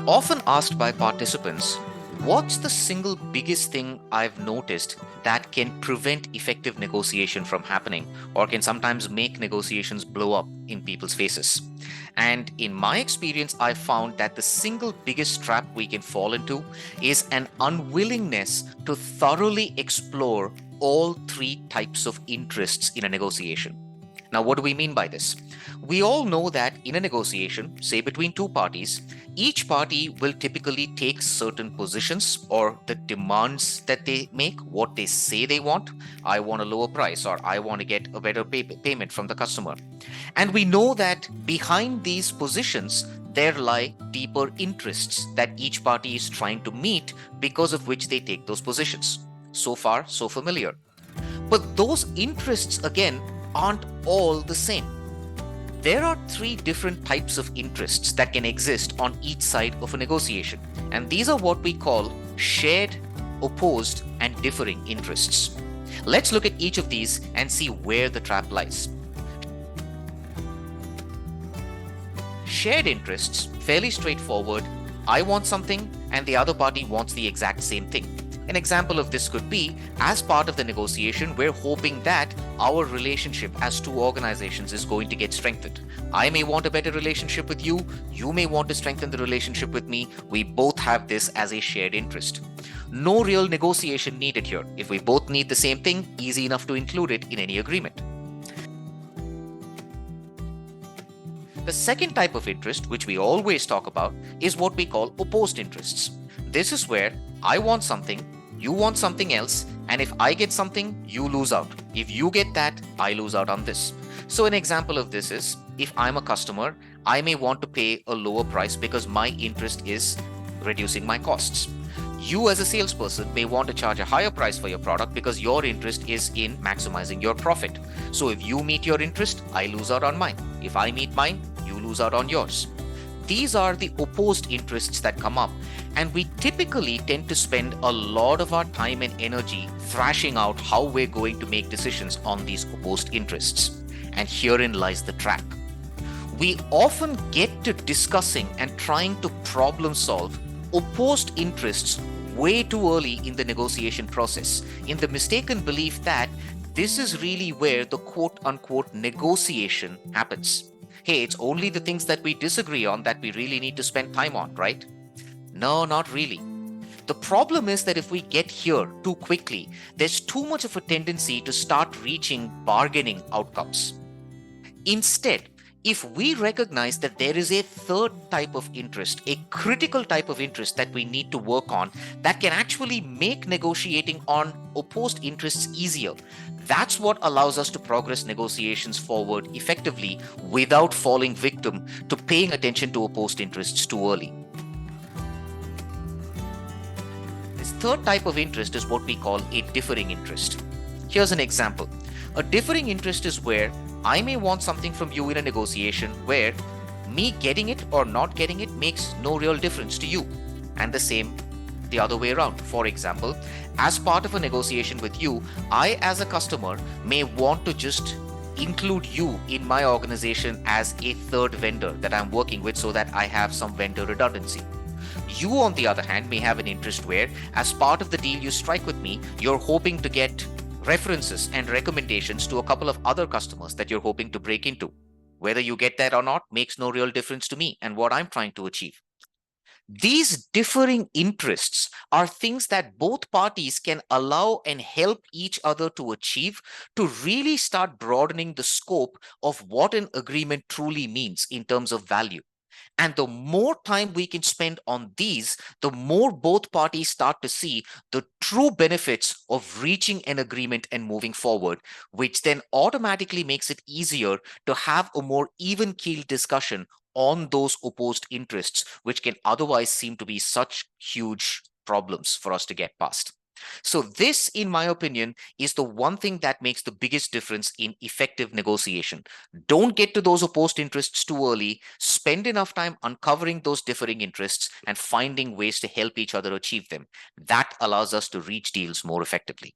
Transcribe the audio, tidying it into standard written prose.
Often asked by participants, what's the single biggest thing I've noticed that can prevent effective negotiation from happening or can sometimes make negotiations blow up in people's faces? And in my experience, I've found that the single biggest trap we can fall into is an unwillingness to thoroughly explore all three types of interests in a negotiation. Now, what do we mean by this? We all know that in a negotiation, say between two parties, each party will typically take certain positions or the demands that they make, what they say they want. I want a lower price, or I want to get a better payment from the customer. And we know that behind these positions, there lie deeper interests that each party is trying to meet, because of which they take those positions. So far, so familiar. But those interests, again, aren't all the same. There are three different types of interests that can exist on each side of a negotiation, and these are what we call shared, opposed, and differing interests. Let's look at each of these and see where the trap lies. Shared interests, fairly straightforward. I want something and the other party wants the exact same thing. An example of this could be, as part of the negotiation, we're hoping that our relationship as two organizations is going to get strengthened. I may want a better relationship with you, you may want to strengthen the relationship with me. We both have this as a shared interest. No real negotiation needed here. If we both need the same thing, easy enough to include it in any agreement. The second type of interest, which we always talk about, is what we call opposed interests. This is where I want something, you want something else, and if I get something, you lose out. If you get that, I lose out on this. So an example of this is, if I'm a customer, I may want to pay a lower price because my interest is reducing my costs. You as a salesperson may want to charge a higher price for your product because your interest is in maximizing your profit. So if you meet your interest, I lose out on mine. If I meet mine, you lose out on yours. These are the opposed interests that come up, and we typically tend to spend a lot of our time and energy thrashing out how we're going to make decisions on these opposed interests. And herein lies the trap. We often get to discussing and trying to problem solve opposed interests way too early in the negotiation process, in the mistaken belief that this is really where the quote-unquote negotiation happens. Hey, it's only the things that we disagree on that we really need to spend time on, right? No, not really. The problem is that if we get here too quickly, there's too much of a tendency to start reaching bargaining outcomes. Instead, if we recognize that there is a third type of interest, a critical type of interest that we need to work on that can actually make negotiating on opposed interests easier, that's what allows us to progress negotiations forward effectively without falling victim to paying attention to opposed interests too early. This third type of interest is what we call a differing interest. Here's an example. A differing interest is where I may want something from you in a negotiation where me getting it or not getting it makes no real difference to you. And the same the other way around. For example, as part of a negotiation with you, I as a customer may want to just include you in my organization as a third vendor that I'm working with so that I have some vendor redundancy. You, on the other hand, may have an interest where, as part of the deal you strike with me, you're hoping to get references and recommendations to a couple of other customers that you're hoping to break into. Whether you get that or not makes no real difference to me and what I'm trying to achieve. These differing interests are things that both parties can allow and help each other to achieve to really start broadening the scope of what an agreement truly means in terms of value. And the more time we can spend on these, the more both parties start to see the true benefits of reaching an agreement and moving forward, which then automatically makes it easier to have a more even-keeled discussion on those opposed interests, which can otherwise seem to be such huge problems for us to get past. So this, in my opinion, is the one thing that makes the biggest difference in effective negotiation. Don't get to those opposed interests too early. Spend enough time uncovering those differing interests and finding ways to help each other achieve them. That allows us to reach deals more effectively.